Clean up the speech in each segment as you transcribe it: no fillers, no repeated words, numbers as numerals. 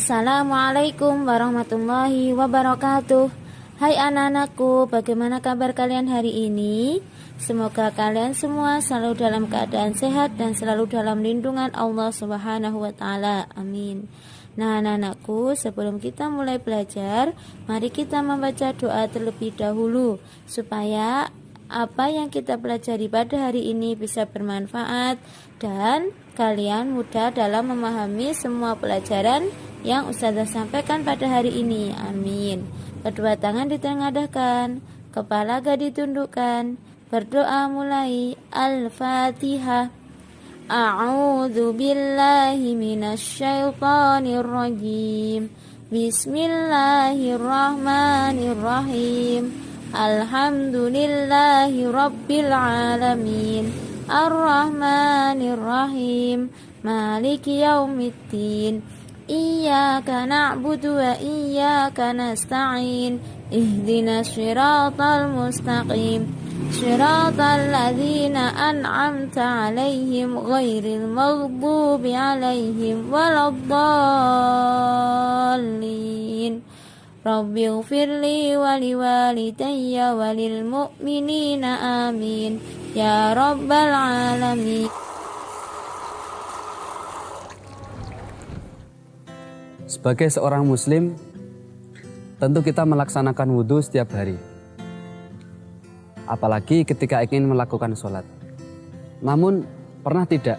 Assalamualaikum warahmatullahi wabarakatuh. Hai anak-anakku, bagaimana kabar kalian hari ini? Semoga kalian semua selalu dalam keadaan sehat dan selalu dalam lindungan Allah Subhanahu wa taala. Amin. Nah, anak-anakku, sebelum kita mulai belajar, mari kita membaca doa terlebih dahulu supaya apa yang kita pelajari pada hari ini bisa bermanfaat dan kalian mudah dalam memahami semua pelajaran yang Ustazah sampaikan pada hari ini. Amin. Kedua tangan ditengadahkan, kepala agak ditundukkan. Berdoa mulai. Al-Fatihah. A'udzu billahi minasyaitonir rajim. Bismillahirrahmanirrahim. Alhamdulillahi rabbil alamin. Ar-Rahmanir-Rahim. Maliki yaumiddin. Iyyaka na'budu wa iyyaka nasta'in. Ihdinas siratal mustaqim. Siratal ladzina an'amta 'alaihim ghairil maghdubi 'alaihim waladdallin. Rabbighfirli wa liwalidayya wa lil mu'minina amin ya rabbal alamin. Sebagai seorang muslim, tentu kita melaksanakan wudhu setiap hari. Apalagi ketika ingin melakukan sholat. Namun, pernah tidak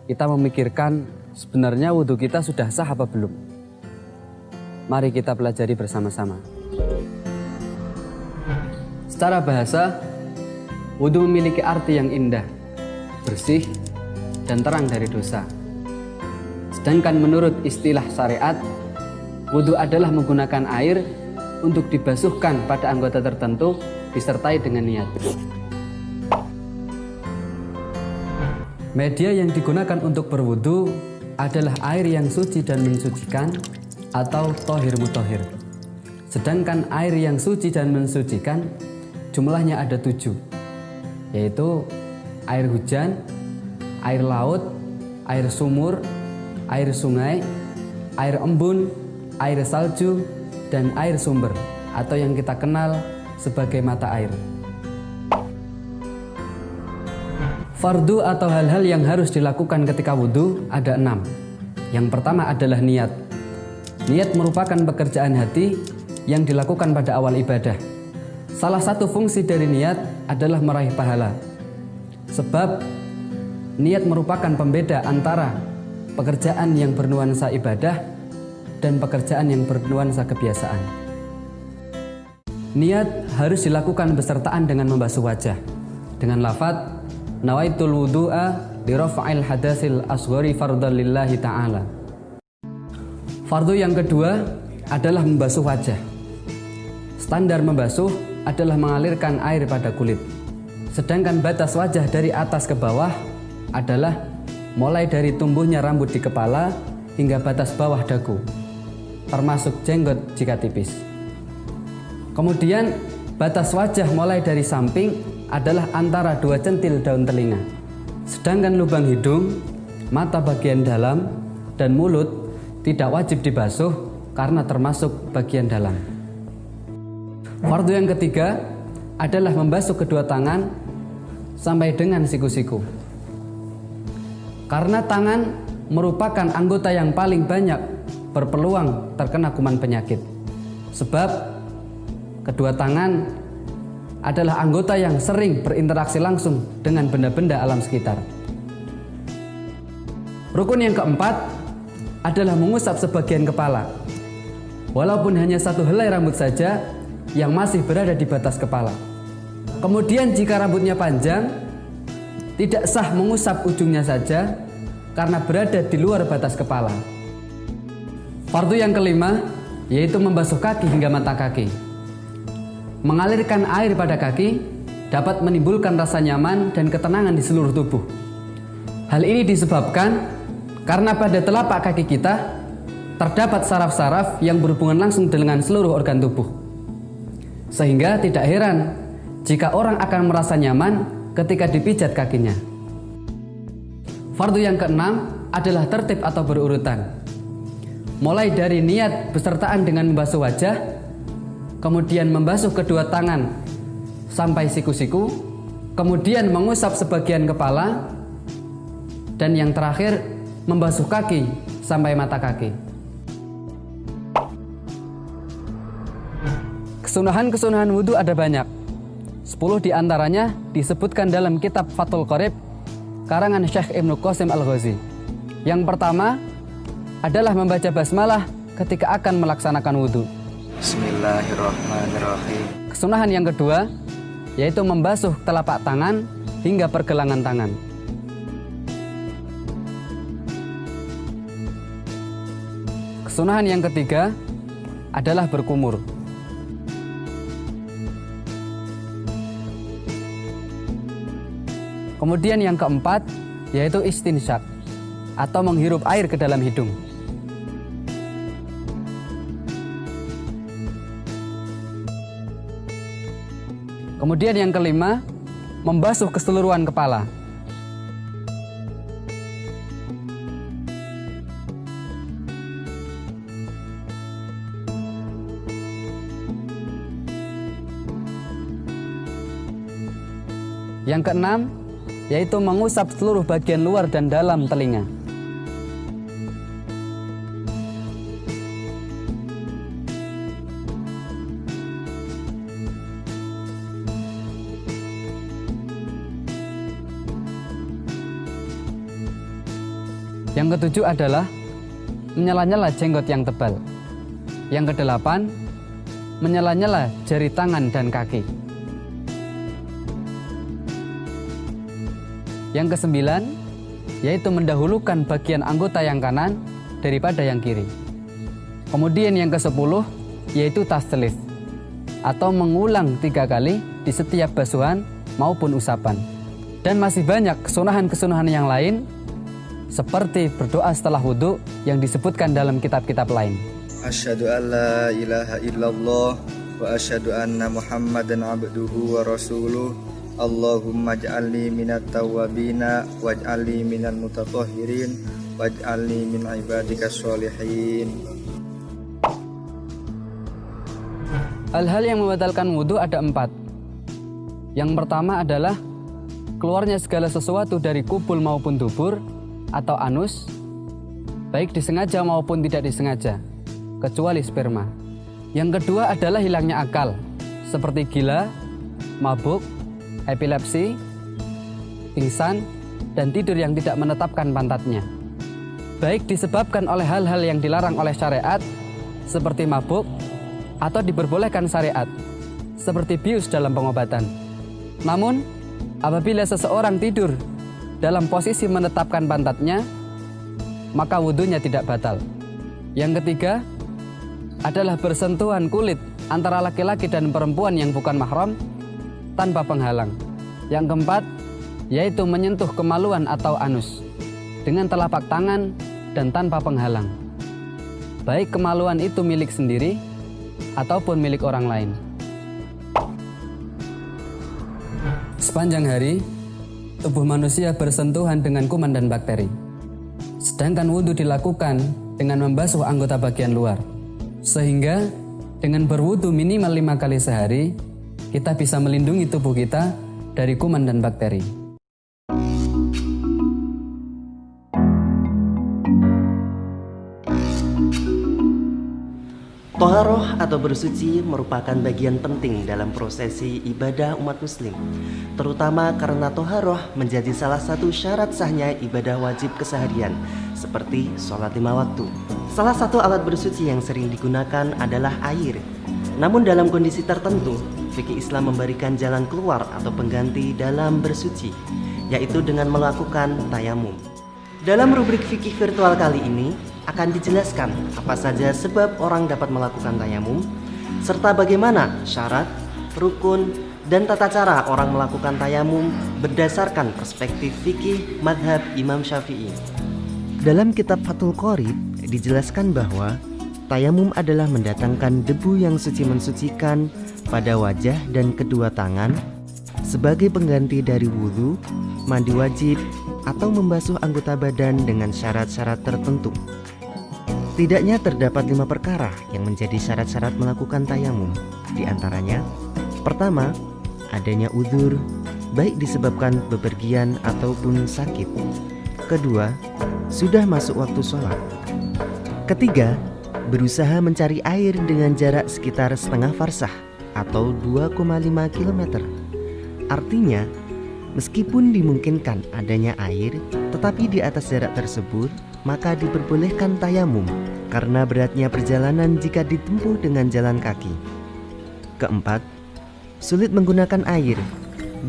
kita memikirkan sebenarnya wudhu kita sudah sah apa belum? Mari kita pelajari bersama-sama. Secara bahasa, wudhu memiliki arti yang indah, bersih, dan terang dari dosa. Sedangkan menurut istilah syariat, wudhu adalah menggunakan air untuk dibasuhkan pada anggota tertentu disertai dengan niat. Media yang digunakan untuk berwudhu adalah air yang suci dan mensucikan atau tohir mutohir. Sedangkan air yang suci dan mensucikan jumlahnya ada 7, yaitu air hujan, air laut, air sumur, air sungai, air embun, air salju, dan air sumber atau yang kita kenal sebagai mata air. Fardu atau hal-hal yang harus dilakukan ketika wudhu ada 6. Yang pertama adalah niat. Niat merupakan pekerjaan hati yang dilakukan pada awal ibadah. Salah satu fungsi dari niat adalah meraih pahala. Sebab niat merupakan pembeda antara pekerjaan yang bernuansa ibadah dan pekerjaan yang bernuansa kebiasaan. Niat harus dilakukan bersertaan dengan membasuh wajah dengan lafadz nawaitul wudu'a li raf'il hadasil asghari fardhan lillahi ta'ala. Fardu yang kedua adalah membasuh wajah. Standar membasuh adalah mengalirkan air pada kulit. Sedangkan batas wajah dari atas ke bawah adalah mulai dari tumbuhnya rambut di kepala hingga batas bawah dagu, termasuk jenggot jika tipis. Kemudian batas wajah mulai dari samping adalah antara 2 centil daun telinga. Sedangkan lubang hidung, mata bagian dalam, dan mulut tidak wajib dibasuh karena termasuk bagian dalam. Fardu yang ketiga adalah membasuh kedua tangan sampai dengan siku-siku. Karena tangan merupakan anggota yang paling banyak berpeluang terkena kuman penyakit. Sebab kedua tangan adalah anggota yang sering berinteraksi langsung dengan benda-benda alam sekitar. Rukun yang keempat adalah mengusap sebagian kepala. Walaupun hanya 1 helai rambut saja yang masih berada di batas kepala. Kemudian jika rambutnya panjang, tidak sah mengusap ujungnya saja karena berada di luar batas kepala. Fardu yang kelima yaitu membasuh kaki hingga mata kaki. Mengalirkan air pada kaki dapat menimbulkan rasa nyaman dan ketenangan di seluruh tubuh. Hal ini disebabkan karena pada telapak kaki kita terdapat saraf-saraf yang berhubungan langsung dengan seluruh organ tubuh. Sehingga tidak heran jika orang akan merasa nyaman ketika dipijat kakinya. Fardu yang keenam adalah tertib atau berurutan. mulai dari niat besertaan dengan membasuh wajah, kemudian membasuh kedua tangan sampai siku-siku, kemudian mengusap sebagian kepala, dan yang terakhir membasuh kaki sampai mata kaki. Kesunahan-kesunahan wudhu ada banyak. 10 diantaranya disebutkan dalam kitab Fathul Qorib karangan Syekh Ibnu Qasim Al-Ghazi. Yang pertama adalah membaca basmalah ketika akan melaksanakan wudhu. Bismillahirrahmanirrahim. Kesunahan yang kedua yaitu membasuh telapak tangan hingga pergelangan tangan. Kesunahan yang ketiga adalah berkumur. Kemudian yang keempat yaitu istinsyak atau menghirup air ke dalam hidung. Kemudian yang kelima, membasuh keseluruhan kepala. Yang keenam, yaitu mengusap seluruh bagian luar dan dalam telinga. Yang ketujuh adalah menyela-nyela jenggot yang tebal. Yang kedelapan, menyela-nyela jari tangan dan kaki. Yang kesembilan, yaitu mendahulukan bagian anggota yang kanan daripada yang kiri. Kemudian yang ke-10, yaitu taslis, atau mengulang 3 kali di setiap basuhan maupun usapan. Dan masih banyak kesunahan-kesunahan yang lain, seperti berdoa setelah wudhu yang disebutkan dalam kitab-kitab lain. Asyhadu an la ilaha illallah wa asyhadu anna Muhammadan abduhu wa rasuluh. Allahumma ja'alni minat tawwabina waj'alni minal mutatahhirin waj'alni min ibadika sholihin. Hal-hal yang membatalkan wudhu ada 4. Yang pertama adalah keluarnya segala sesuatu dari kubul maupun dubur atau anus, baik disengaja maupun tidak disengaja, kecuali sperma. Yang kedua adalah hilangnya akal, seperti gila, mabuk, epilepsi, pingsan, dan tidur yang tidak menetapkan pantatnya. Baik disebabkan oleh hal-hal yang dilarang oleh syariat, seperti mabuk, atau diperbolehkan syariat, seperti bius dalam pengobatan. Namun, apabila seseorang tidur dalam posisi menetapkan pantatnya, maka wudhunya tidak batal. Yang ketiga adalah bersentuhan kulit antara laki-laki dan perempuan yang bukan mahram tanpa penghalang. Yang keempat, yaitu menyentuh kemaluan atau anus dengan telapak tangan dan tanpa penghalang, baik kemaluan itu milik sendiri ataupun milik orang lain. Sepanjang hari, tubuh manusia bersentuhan dengan kuman dan bakteri. Sedangkan wudhu dilakukan dengan membasuh anggota bagian luar. Sehingga dengan berwudhu minimal 5 kali sehari, kita bisa melindungi tubuh kita dari kuman dan bakteri. Toharoh atau bersuci merupakan bagian penting dalam prosesi ibadah umat muslim, terutama karena toharoh menjadi salah satu syarat sahnya ibadah wajib keseharian, seperti sholat 5 waktu. Salah satu alat bersuci yang sering digunakan adalah air. Namun dalam kondisi tertentu, fikih Islam memberikan jalan keluar atau pengganti dalam bersuci, yaitu dengan melakukan tayamum. Dalam rubrik fikih virtual kali ini akan dijelaskan apa saja sebab orang dapat melakukan tayamum, serta bagaimana syarat, rukun, dan tata cara orang melakukan tayamum berdasarkan perspektif fikih madhab Imam Syafi'i. Dalam kitab Fathul Qorib dijelaskan bahwa tayamum adalah mendatangkan debu yang suci mensucikan pada wajah dan kedua tangan sebagai pengganti dari wudhu, mandi wajib, atau membasuh anggota badan dengan syarat-syarat tertentu. Setidaknya terdapat 5 perkara yang menjadi syarat-syarat melakukan tayamum. Di antaranya, pertama, adanya uzur, baik disebabkan bepergian ataupun sakit. Kedua, sudah masuk waktu sholat. Ketiga, berusaha mencari air dengan jarak sekitar setengah farsah atau 2,5 km. Artinya, meskipun dimungkinkan adanya air, tetapi di atas jarak tersebut, maka diperbolehkan tayamum karena beratnya perjalanan jika ditempuh dengan jalan kaki. Keempat, sulit menggunakan air,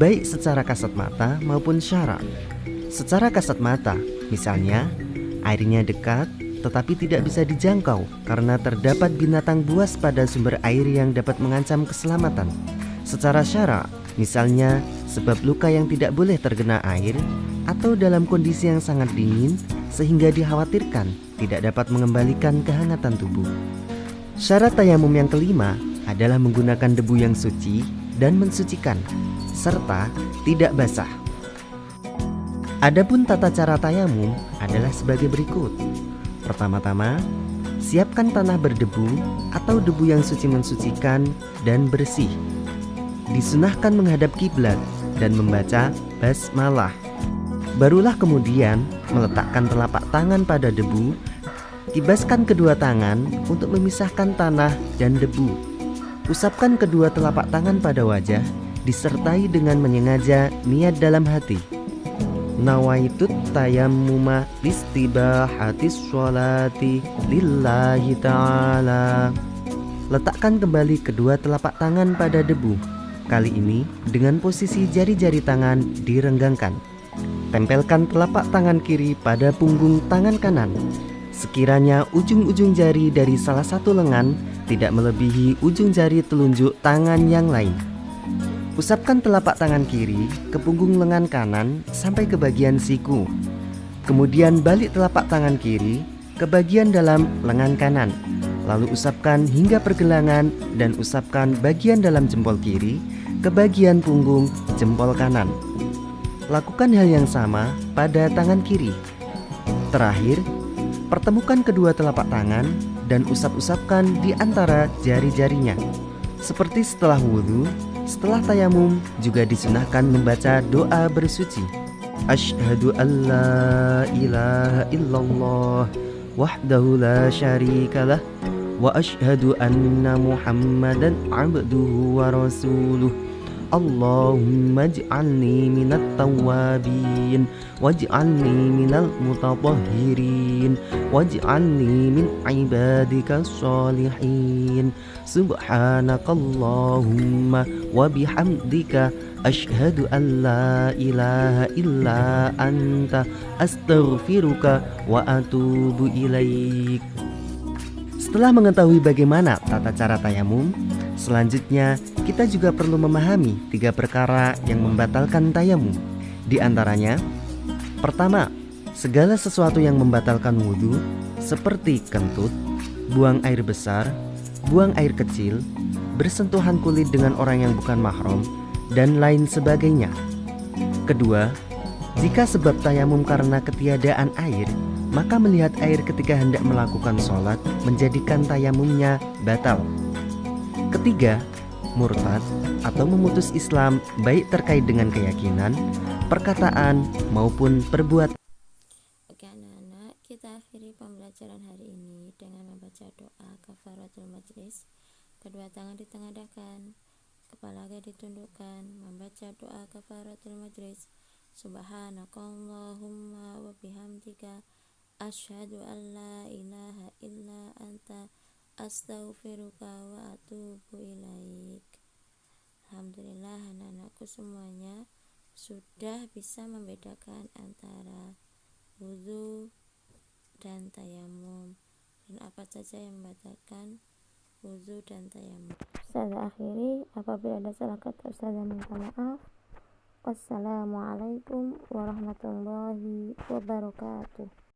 baik secara kasat mata maupun syara. Secara kasat mata, misalnya, airnya dekat tetapi tidak bisa dijangkau karena terdapat binatang buas pada sumber air yang dapat mengancam keselamatan. Secara syara, misalnya sebab luka yang tidak boleh terkena air atau dalam kondisi yang sangat dingin sehingga dikhawatirkan tidak dapat mengembalikan kehangatan tubuh. Syarat tayamum yang kelima adalah menggunakan debu yang suci dan mensucikan serta tidak basah. Adapun tata cara tayamum adalah sebagai berikut. Pertama-tama, siapkan tanah berdebu atau debu yang suci mensucikan dan bersih. Disunahkan menghadap kiblat dan membaca basmalah. Barulah kemudian meletakkan telapak tangan pada debu. Kibaskan kedua tangan untuk memisahkan tanah dan debu. Usapkan kedua telapak tangan pada wajah disertai dengan menyengaja niat dalam hati. Nawaitut tayammuma listibahatis sholati lillahi ta'ala. Letakkan kembali kedua telapak tangan pada debu. Kali ini dengan posisi jari-jari tangan direnggangkan. Tempelkan telapak tangan kiri pada punggung tangan kanan. Sekiranya ujung-ujung jari dari salah satu lengan tidak melebihi ujung jari telunjuk tangan yang lain. Usapkan telapak tangan kiri ke punggung lengan kanan sampai ke bagian siku. Kemudian balik telapak tangan kiri ke bagian dalam lengan kanan. Lalu usapkan hingga pergelangan dan usapkan bagian dalam jempol kiri ke bagian punggung jempol kanan. Lakukan hal yang sama pada tangan kiri. Terakhir, pertemukan kedua telapak tangan dan usap-usapkan di antara jari-jarinya. Seperti setelah wudhu, setelah tayamum juga disunahkan membaca doa bersuci. Asyhadu an la ilaha illallah wahdahu la syarikalah wa asyhadu anna Muhammadan abduhu wa rasuluh. Allahumma ij'alni minat tawwabin waj'alni minal mutatahhirin waj'alni min ibadika sholihin. Subhanakallahumma wa bihamdika asyhadu an la ilaha illa anta astaghfiruka wa atubu ilaik. Setelah mengetahui bagaimana tata cara tayamum, selanjutnya kita juga perlu memahami 3 perkara yang membatalkan tayamum. Di antaranya, pertama, segala sesuatu yang membatalkan wudhu seperti kentut, buang air besar, buang air kecil, bersentuhan kulit dengan orang yang bukan mahram, dan lain sebagainya. Kedua, jika sebab tayamum karena ketiadaan air, maka melihat air ketika hendak melakukan sholat menjadikan tayamumnya batal. Ketiga, murtad atau memutus Islam baik terkait dengan keyakinan, perkataan maupun perbuatan. Oke anak-anak, kita akhiri pembelajaran hari ini dengan membaca doa kafaratul majlis. Kedua tangan ditengadahkan, kepala agak ditundukkan, membaca doa kafaratul majlis. Subhanakallahumma wa bihamdika asyhadu an la ilaha illa anta astaghfiruka wa atubu ilaik. Alhamdulillah anak-anakku semuanya sudah bisa membedakan antara wudhu dan tayamum dan apa saja yang membatalkan wudhu dan tayamum. Saya akhiri, apabila ada salah kata saya minta maaf. Wassalamualaikum warahmatullahi wabarakatuh.